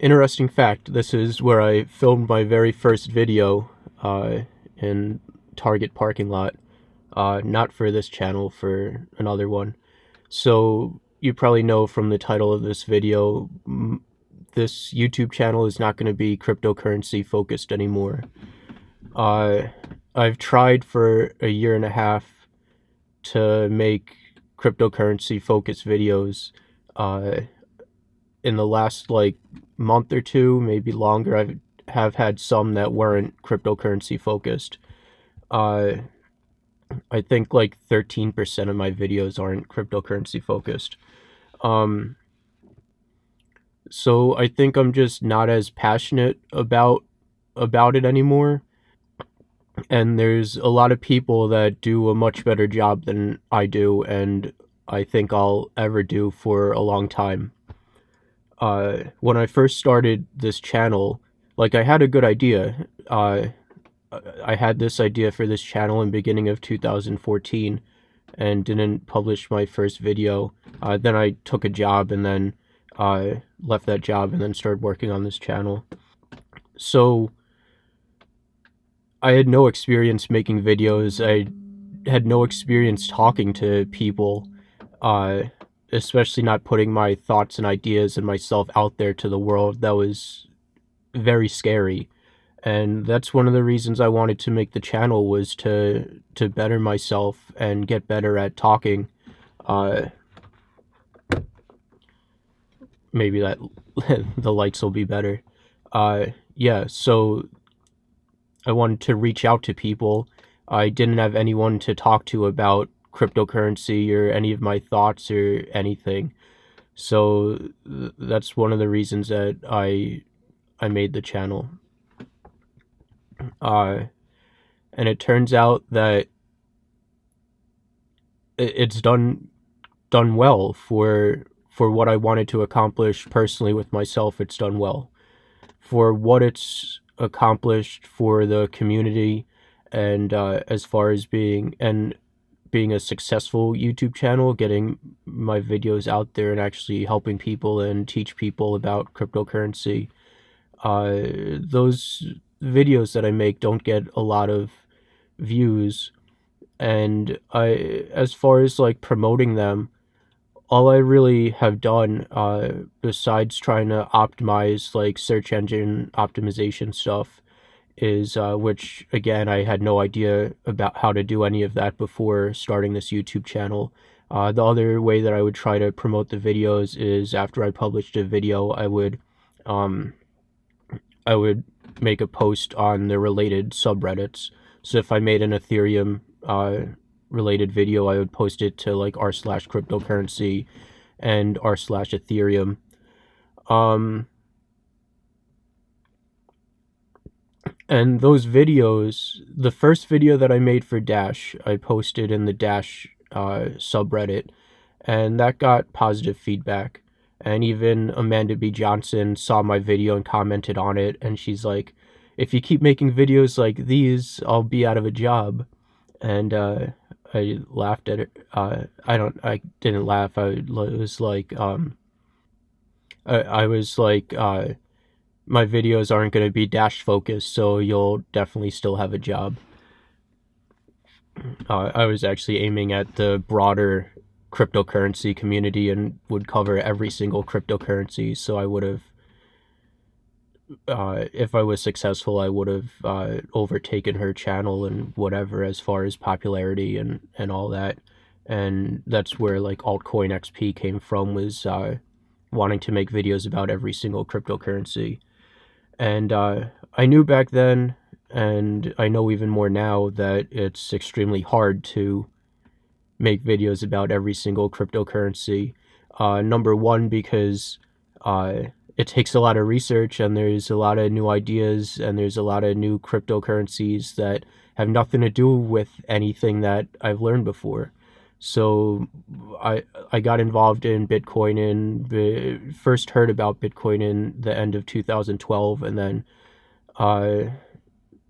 Interesting fact, this is where I filmed my very first video in Target parking lot. Not for this channel, for another one. So you probably know from the title of this video, this YouTube channel is not going to be cryptocurrency focused anymore. I've tried for a year and a half to make cryptocurrency focused videos. In the last month or two, maybe longer, I have had some that weren't cryptocurrency focused. I think 13% of my videos aren't cryptocurrency focused. So I think I'm just not as passionate about it anymore. And there's a lot of people that do a much better job than I do, and I think I'll ever do for a long time. When I first started this channel, I had a good idea. I had this idea for this channel in beginning of 2014 and didn't publish my first video. Then I took a job and then left that job and then started working on this channel. So I had no experience making videos. I had no experience talking to people, especially not putting my thoughts and ideas and myself out there to the world. That was very scary. And that's one of the reasons I wanted to make the channel, was to better myself and get better at talking. Maybe that the lights will be better. Yeah, so I wanted to reach out to people. I didn't have anyone to talk to about cryptocurrency or any of my thoughts or anything. So that's one of the reasons that I made the channel. And it turns out that it's done well for what I wanted to accomplish personally with myself. It's done well for what it's accomplished for the community, and as far as being a successful YouTube channel, getting my videos out there and actually helping people and teach people about cryptocurrency. Those videos that I make don't get a lot of views, and as far as promoting them, all I really have done, besides trying to optimize search engine optimization stuff, is which again, I had no idea about how to do any of that before starting this YouTube channel. The other way that I would try to promote the videos is, after I published a video, I would make a post on the related subreddits. So if I made an Ethereum related video, I would post it to r/cryptocurrency and r/Ethereum. And those videos, the first video that I made for Dash, I posted in the Dash subreddit, and that got positive feedback. And even Amanda B. Johnson saw my video and commented on it, and she's like, "If you keep making videos like these, I'll be out of a job." And I laughed at it. I didn't laugh. I was like, I was like, my videos aren't going to be Dash focused, so you'll definitely still have a job. I was actually aiming at the broader cryptocurrency community and would cover every single cryptocurrency. So I would have, if I was successful, I would have overtaken her channel and whatever, as far as popularity and all that. And that's where altcoin XP came from, was wanting to make videos about every single cryptocurrency. And I knew back then, and I know even more now, that it's extremely hard to make videos about every single cryptocurrency. Number one, because it takes a lot of research, and there's a lot of new ideas, and there's a lot of new cryptocurrencies that have nothing to do with anything that I've learned before. So I got involved in Bitcoin, and first heard about Bitcoin in the end of 2012, and then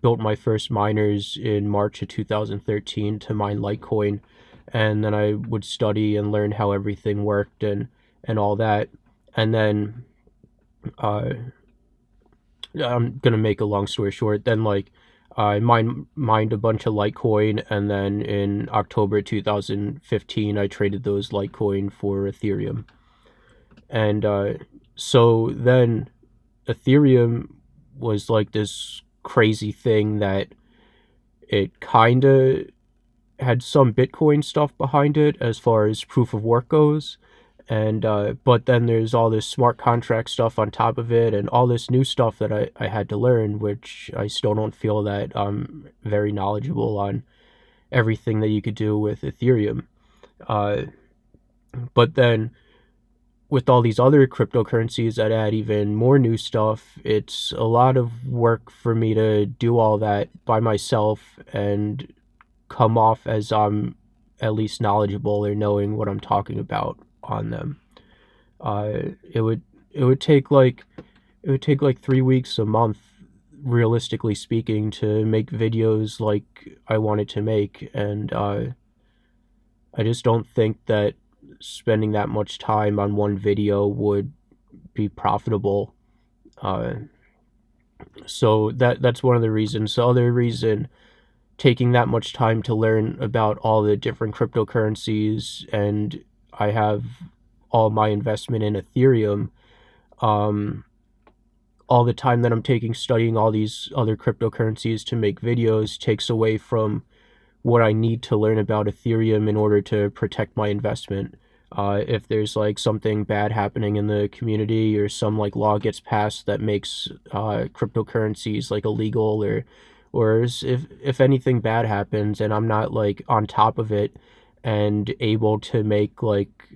built my first miners in March of 2013 to mine Litecoin. And then I would study and learn how everything worked and all that. And then uh, I'm gonna make a long story short. Then like I mined a bunch of Litecoin, and then in October 2015, I traded those Litecoin for Ethereum. And so then Ethereum was like this crazy thing that it kind of had some Bitcoin stuff behind it as far as proof of work goes. And but then there's all this smart contract stuff on top of it, and all this new stuff that I had to learn, which I still don't feel that I'm very knowledgeable on everything that you could do with Ethereum. Uh, but then with all these other cryptocurrencies that add even more new stuff, it's a lot of work for me to do all that by myself and come off as I'm at least knowledgeable or knowing what I'm talking about on them. It would it would take like it would take like 3 weeks, a month, realistically speaking, to make videos like I wanted to make, and I just don't think that spending that much time on one video would be profitable. Uh, so that's one of the reasons. The other reason, taking that much time to learn about all the different cryptocurrencies, and I have all my investment in Ethereum. Um, all the time that I'm taking studying all these other cryptocurrencies to make videos takes away from what I need to learn about Ethereum in order to protect my investment. If there's like something bad happening in the community, or some like law gets passed that makes cryptocurrencies like illegal, or if anything bad happens and I'm not like on top of it and able to make like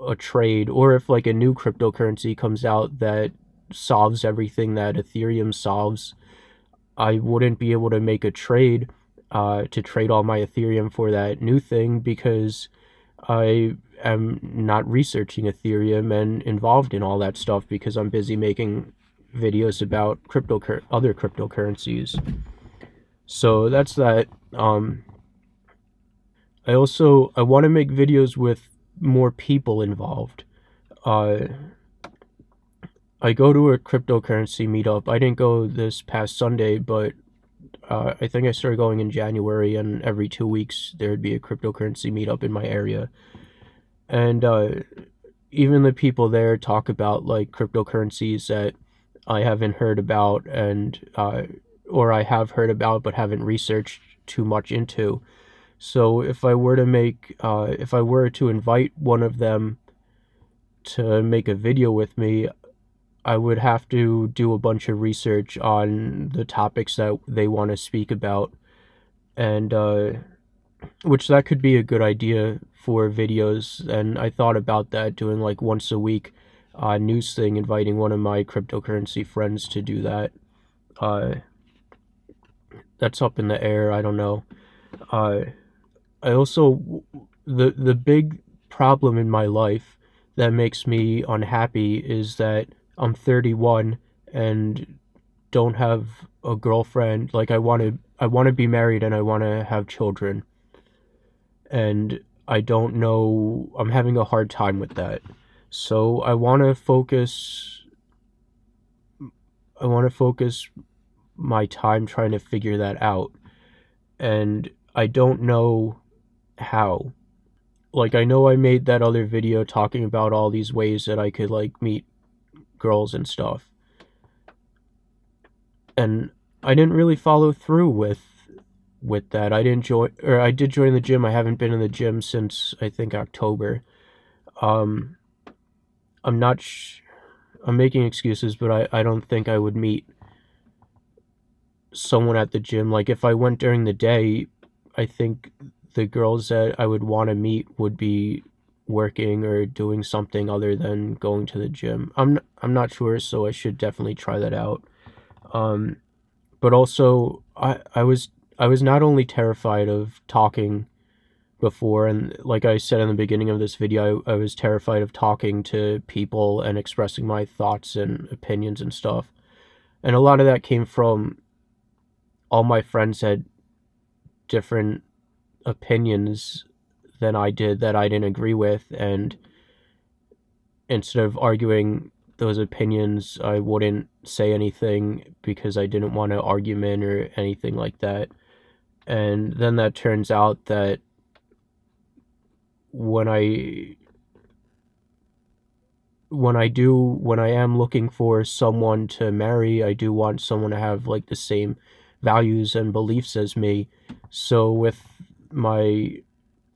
a trade, or if like a new cryptocurrency comes out that solves everything that Ethereum solves, I wouldn't be able to make a trade to trade all my Ethereum for that new thing, because I am not researching Ethereum and involved in all that stuff because I'm busy making videos about other cryptocurrencies. So that's that. I want to make videos with more people involved. Uh, I go to a cryptocurrency meetup. I didn't go this past Sunday, but I think I started going in January, and every 2 weeks there would be a cryptocurrency meetup in my area. And even the people there talk about like cryptocurrencies that I haven't heard about, and or I have heard about but haven't researched too much into. So if I were to invite one of them to make a video with me, I would have to do a bunch of research on the topics that they want to speak about, and which that could be a good idea for videos. And I thought about that, doing like once a week news thing, inviting one of my cryptocurrency friends to do that. Uh, that's up in the air. I don't know. Uh, I also the big problem in my life that makes me unhappy is that I'm 31 and don't have a girlfriend. Like I want to be married and I want to have children, and I don't know, I'm having a hard time with that. So I want to focus my time trying to figure that out, and I don't know how. Like I know I made that other video talking about all these ways that I could like meet girls and stuff, and I didn't really follow through with that. I didn't join, or I did join the gym. I haven't been in the gym since I think October. Um, I'm not. I'm making excuses, but I don't think I would meet someone at the gym. Like if I went during the day, I think the girls that I would want to meet would be working or doing something other than going to the gym. I'm not sure, so I should definitely try that out. Um, but also I was not only terrified of talking before, and like I said in the beginning of this video, I was terrified of talking to people and expressing my thoughts and opinions and stuff. And a lot of that came from all my friends had different opinions than I did that I didn't agree with, and instead of arguing those opinions, I wouldn't say anything because I didn't want an argument or anything like that. And then that turns out that when I when I am looking for someone to marry, I do want someone to have like the same values and beliefs as me. So with my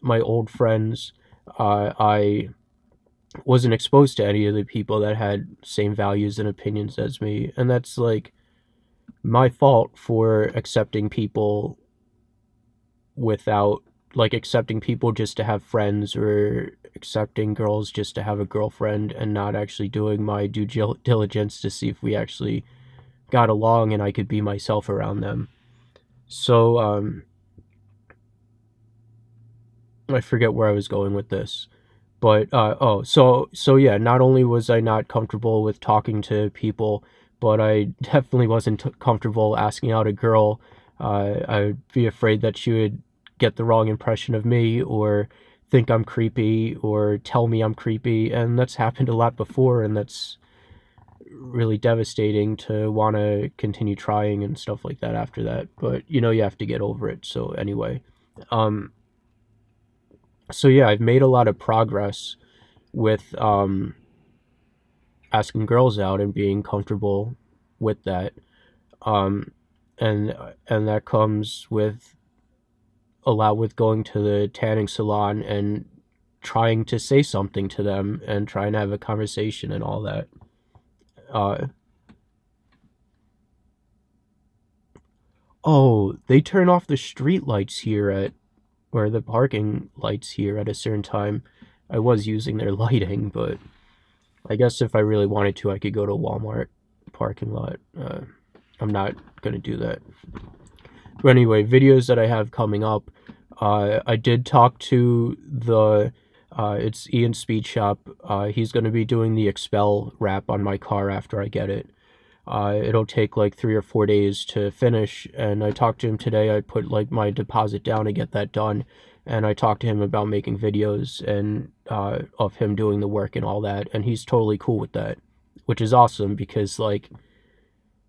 old friends, I wasn't exposed to any of the people that had same values and opinions as me, and that's like my fault for accepting people without like accepting people just to have friends, or accepting girls just to have a girlfriend, and not actually doing my due diligence to see if we actually got along and I could be myself around them. So I forget where I was going with this. But so yeah, not only was I not comfortable with talking to people, but I definitely wasn't comfortable asking out a girl. I'd be afraid that she would get the wrong impression of me, or think I'm creepy, or tell me I'm creepy, and that's happened a lot before, and that's really devastating to want to continue trying and stuff like that after that. But you have to get over it. So anyway, um, so yeah, I've made a lot of progress with asking girls out and being comfortable with that. Um, and that comes with a lot with going to the tanning salon and trying to say something to them and trying to have a conversation and all that. Uh, oh, they turn off the street lights here at or the parking lights here at a certain time. I was using their lighting, but I guess if I really wanted to, I could go to Walmart parking lot. I'm not gonna do that. But anyway, videos that I have coming up. I did talk to it's Ian Speed Shop. He's gonna be doing the expel wrap on my car after I get it. It'll take like 3 or 4 days to finish, and I talked to him today. I put like my deposit down to get that done, and I talked to him about making videos and of him doing the work and all that, and he's totally cool with that, which is awesome because like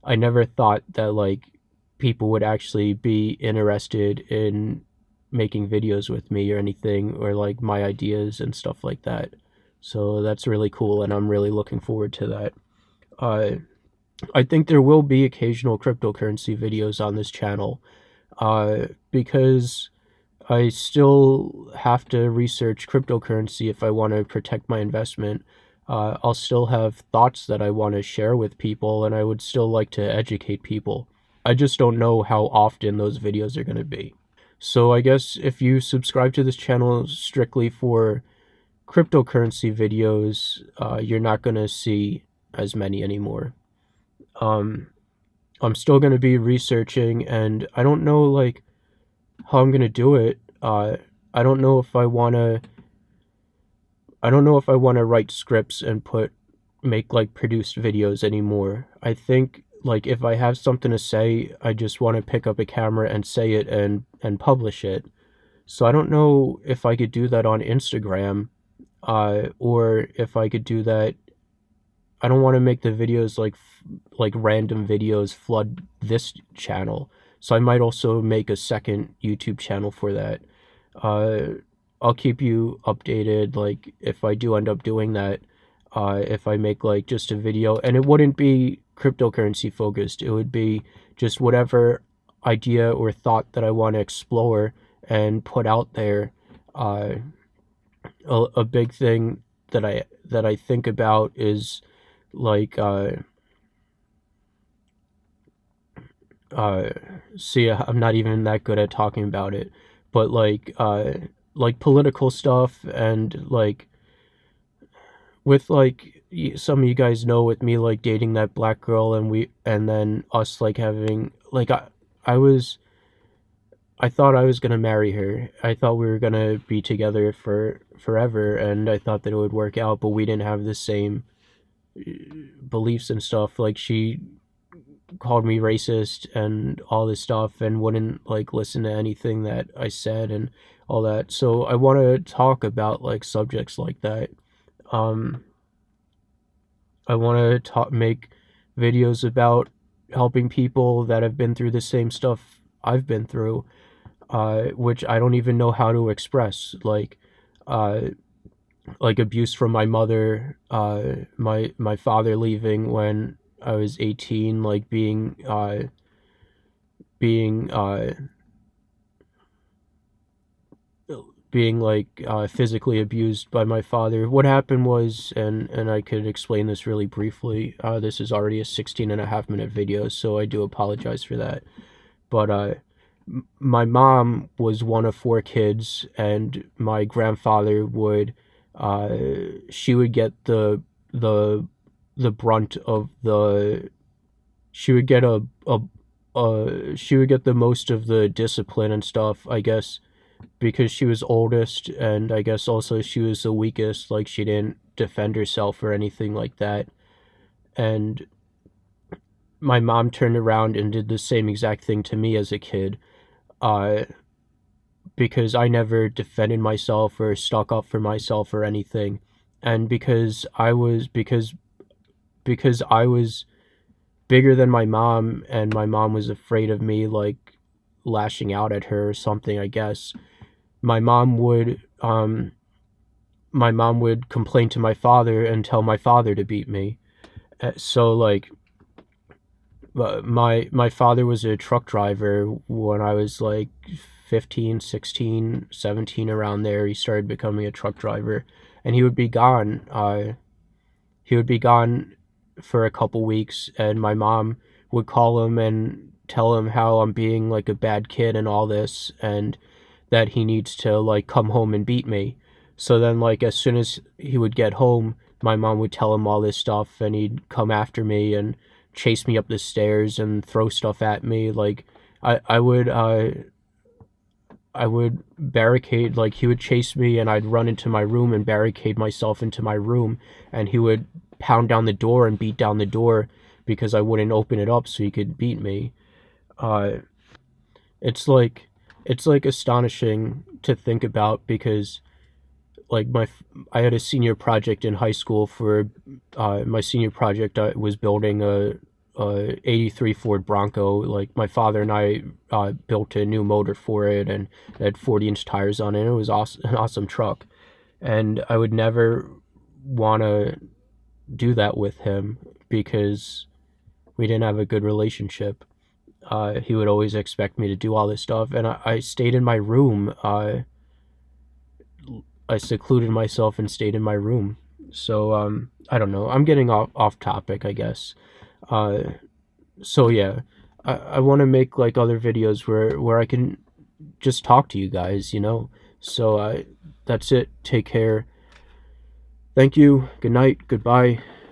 I never thought that like people would actually be interested in making videos with me or anything, or like my ideas and stuff like that. So that's really cool, and I'm really looking forward to that. Uh, I think there will be occasional cryptocurrency videos on this channel, because I still have to research cryptocurrency if I want to protect my investment. I'll still have thoughts that I want to share with people, and I would still like to educate people. I just don't know how often those videos are going to be. So I guess if you subscribe to this channel strictly for cryptocurrency videos, you're not going to see as many anymore. Um, I'm still going to be researching, and I don't know like how I'm going to do it. I don't know if I don't know if I want to write scripts and make like produced videos anymore. I think like if I have something to say, I just want to pick up a camera and say it and publish it. So I don't know if I could do that on Instagram, or if I could do that. I don't want to make the videos like random videos flood this channel. So I might also make a second YouTube channel for that. Uh, I'll keep you updated, like if I do end up doing that. If I make like just a video, and it wouldn't be cryptocurrency focused. It would be just whatever idea or thought that I want to explore and put out there. Uh, a big thing that I think about is like uh see, I'm not even that good at talking about it, but like political stuff, and like with like some of you guys know, with me like dating that black girl, and then us like having like I was I thought I was gonna marry her. I thought we were gonna be together for forever, and I thought that it would work out, but we didn't have the same beliefs and stuff. Like she called me racist and all this stuff, and wouldn't like listen to anything that I said and all that. So I want to talk about like subjects like that. Um I want to make videos about helping people that have been through the same stuff I've been through, which I don't even know how to express. Uh, like abuse from my mother, my father leaving when I was 18, like being being like physically abused by my father. What happened was, and I could explain this really briefly. This is already a 16.5 minute video, so I do apologize for that. But my mom was one of four kids, and my grandfather would she would get the the brunt of the she would get she would get the most of the discipline and stuff, I guess, because she was oldest, and I guess also she was the weakest. Like, she didn't defend herself or anything like that. And my mom turned around and did the same exact thing to me as a kid, uh because I never defended myself or stuck up for myself or anything. And because I was bigger than my mom, and my mom was afraid of me, like, lashing out at her or something, I guess. My mom would my mom would complain to my father and tell my father to beat me. So, like, my father was a truck driver when I was like 15, 16, 17, around there. He started becoming a truck driver, and he would be gone for a couple weeks, and my mom would call him and tell him how I'm being like a bad kid and all this, and that he needs to like come home and beat me. So then, like, as soon as he would get home, my mom would tell him all this stuff, and he'd come after me and chase me up the stairs and throw stuff at me. Like, I would barricade, like, he would chase me, and I'd run into my room and barricade myself into my room, and he would pound down the door and beat down the door because I wouldn't open it up so he could beat me. Uh, it's like it's like astonishing to think about, because like I had a senior project in high school for my senior project. I was building a 83 Ford Bronco. Like, my father and I built a new motor for it, and it had 40-inch tires on it. It was awesome, an awesome truck, and I would never want to do that with him because we didn't have a good relationship. He would always expect me to do all this stuff, and I stayed in my room. I secluded myself and stayed in my room. So I don't know. I'm getting off topic, I guess. Uh, so yeah, I want to make like other videos where I can just talk to you guys, you know. So that's it. Take care. Thank you. Good night. Goodbye.